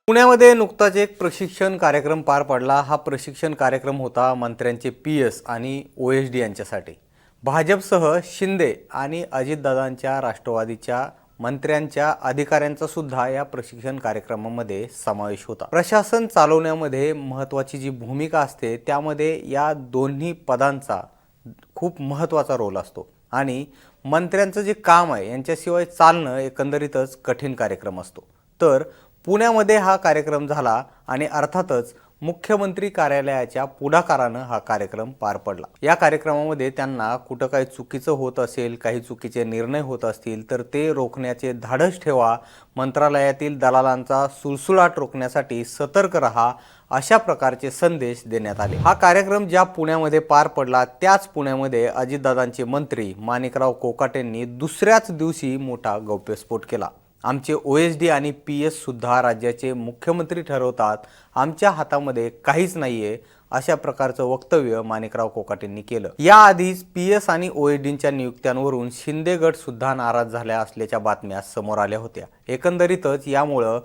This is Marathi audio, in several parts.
पुण्यामध्ये नुकताच एक प्रशिक्षण कार्यक्रम पार पडला। हा प्रशिक्षण कार्यक्रम होता मंत्र्यांचे पीएस आणि ओएसडी यांच्यासाठी। भाजपसह शिंदे आणि अजितदादांच्या राष्ट्रवादीच्या मंत्र्यांच्या अधिकाऱ्यांचा सुद्धा या प्रशिक्षण कार्यक्रमामध्ये समावेश होता। प्रशासन चालवण्यामध्ये महत्त्वाची जी भूमिका असते त्यामध्ये या दोन्ही पदांचा खूप महत्त्वाचा रोल असतो आणि मंत्र्यांचं जे काम आहे यांच्याशिवाय चालणं एकंदरीतच कठीण कार्यक्रम असतो। तर पुण्यामध्ये हा कार्यक्रम झाला आणि अर्थातच मुख्यमंत्री कार्यालयाच्या पुढाकारानं हा कार्यक्रम पार पडला। या कार्यक्रमामध्ये त्यांना कुठं काही चुकीचं होत असेल, काही चुकीचे निर्णय होत असतील तर ते रोखण्याचे धाडस ठेवा, मंत्रालयातील दलालांचा सुळसुळाट रोखण्यासाठी सतर्क रहा, अशा प्रकारचे संदेश देण्यात आले। हा कार्यक्रम ज्या पुण्यामध्ये पार पडला त्याच पुण्यामध्ये अजितदादांचे मंत्री माणिकराव कोकाटेंनी दुसऱ्याच दिवशी मोठा गौप्यस्फोट केला। आमचे ओएसडी आणि पीएस सुद्धा राज्याचे मुख्यमंत्री ठरवतात, आमच्या हातामध्ये काहीच नाहीये, अशा प्रकारचं वक्तव्य माणिकराव कोकाटेंनी केलं। याआधीच पीएस आणि ओएसडींच्या नियुक्त्यांवरून शिंदे गट सुद्धा नाराज झाल्या असल्याच्या बातम्या समोर आल्या होत्या। एकंदरीतच यामुळे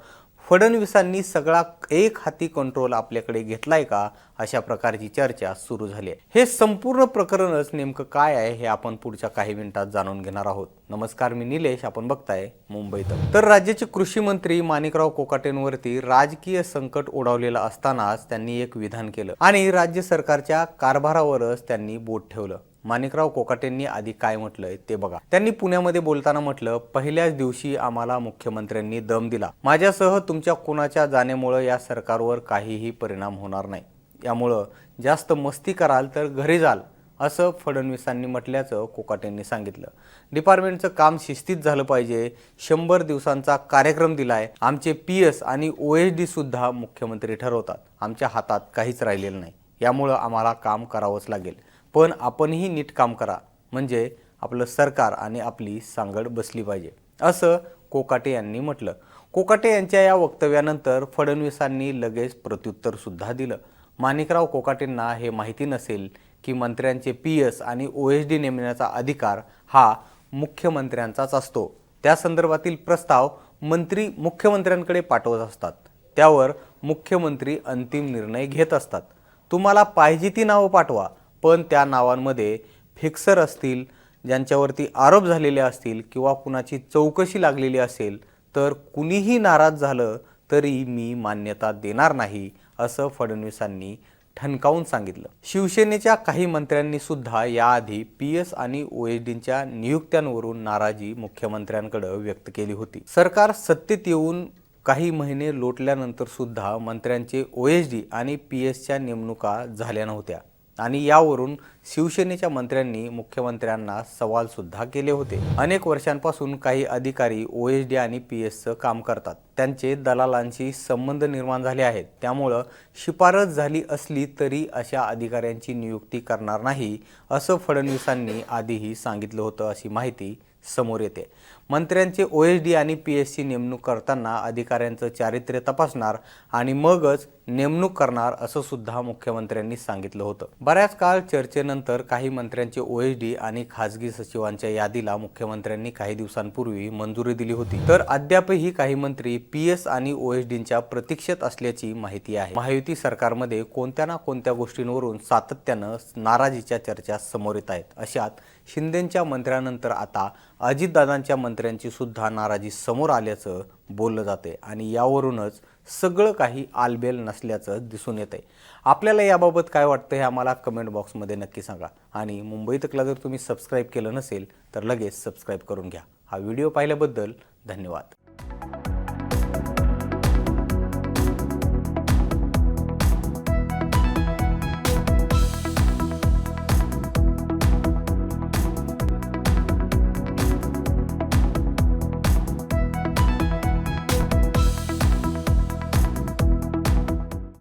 फडणवीसांनी सगळा एक हाती कंट्रोल आपल्याकडे घेतलाय का, अशा प्रकारची चर्चा सुरू झाली आहे। हे संपूर्ण प्रकरणच नेमकं काय आहे हे आपण पुढच्या काही मिनिटात जाणून घेणार आहोत। नमस्कार, मी निलेश, आपण बघताय मुंबई तक। तर राज्याचे कृषी मंत्री माणिकराव कोकाटेंवरती राजकीय संकट ओढवलेलं असतानाच त्यांनी एक विधान केलं आणि राज्य सरकारच्या कारभारावरच त्यांनी बोट ठेवलं। माणिकराव कोकाटेंनी आधी काय म्हटलंय ते बघा। त्यांनी पुण्यामध्ये बोलताना म्हटलं, पहिल्याच दिवशी आम्हाला मुख्यमंत्र्यांनी दम दिला। माझ्यासह तुमच्या कुणाच्या जाण्यामुळे या सरकारवर काहीही परिणाम होणार नाही। यामुळे जास्त मस्ती कराल तर घरी जाल, असं फडणवीसांनी म्हटल्याचं कोकाटेंनी सांगितलं। डिपार्टमेंटचं काम शिस्तीत झालं पाहिजे, 100 दिवसांचा कार्यक्रम दिलाय। आमचे पीएस आणि ओएसडी सुद्धा मुख्यमंत्री ठरवतात, आमच्या हातात काहीच राहिलेलं नाही। यामुळे आम्हाला काम करावंच लागेल, पण आपणही नीट काम करा, म्हणजे आपलं सरकार आणि आपली सांगड बसली पाहिजे, असं कोकाटे यांनी म्हटलं। कोकाटे यांच्या या वक्तव्यानंतर फडणवीसांनी लगेच प्रत्युत्तर सुद्धा दिलं। माणिकराव कोकाटेंना हे माहिती नसेल की मंत्र्यांचे पीएस आणि ओएसडी नेमण्याचा अधिकार हा मुख्यमंत्र्यांचाच असतो। त्या संदर्भातील प्रस्ताव मंत्री मुख्यमंत्र्यांकडे पाठवत असतात, त्यावर मुख्यमंत्री अंतिम निर्णय घेत असतात। तुम्हाला पाहिजे ती नावं पाठवा, पण त्या नावांमध्ये फिक्सर असतील, ज्यांच्यावरती आरोप झालेले असतील किंवा कुणाची चौकशी लागलेली असेल तर कुणीही नाराज झालं तरी मी मान्यता देणार नाही, असं फडणवीसांनी ठणकावून सांगितलं। शिवसेनेच्या काही मंत्र्यांनी सुद्धा याआधी पीएस आणि ओएसडींच्या नियुक्त्यांवरून नाराजी मुख्यमंत्र्यांकडे व्यक्त केली होती। सरकार सत्तेत येऊन काही महिने लोटल्यानंतर सुद्धा मंत्र्यांचे ओएसडी आणि पीएसच्या नेमणुका झाल्या नव्हत्या आणि यावरून शिवसेनेच्या मंत्र्यांनी मुख्यमंत्र्यांना सवाल सुद्धा केले होते। अनेक वर्षांपासून काही अधिकारी ओएसडी आणि पीएसचं काम करतात, त्यांचे दलालांशी संबंध निर्माण झाले आहेत, त्यामुळे शिफारस झाली असली तरी अशा अधिकाऱ्यांची नियुक्ती करणार नाही, असं फडणवीसांनी आधीही सांगितलं होतं, अशी माहिती समोर येते। मंत्र्यांचे ओएसडी आणि पीएसची नेमणूक करताना अधिकाऱ्यांचं चारित्र्य तपासणार आणि मगच नेमणूक करणार, असं सुद्धा मुख्यमंत्र्यांनी सांगितलं होतं। बऱ्याच काळ चर्चेनंतर काही मंत्र्यांचे ओएसडी आणि खासगी सचिवांच्या यादीला मुख्यमंत्र्यांनी काही दिवसांपूर्वी मंजुरी दिली होती, तर अद्यापही काही मंत्री पीएस आणि ओएसडींच्या प्रतीक्षेत असल्याची माहिती आहे। महायुती सरकारमध्ये कोणत्या ना कोणत्या गोष्टींवरून सातत्यानं नाराजीच्या चर्चा समोर येत आहेत। अशात शिंदेंच्या मंत्र्यांनंतर आता अजितदादांच्या मंत्र्यांची सुद्धा नाराजी समोर आल्याचं बोललं जाते आणि यावरूनच सगळं काही आलबेल नसल्याचं दिसून येतंय। आपल्याला याबाबत काय वाटतं हे आम्हाला कमेंट बॉक्समध्ये नक्की सांगा आणि मुंबई तकला जर तुम्ही सबस्क्राईब केलं नसेल तर लगेच सबस्क्राईब करून घ्या। हा व्हिडिओ पाहिल्याबद्दल धन्यवाद।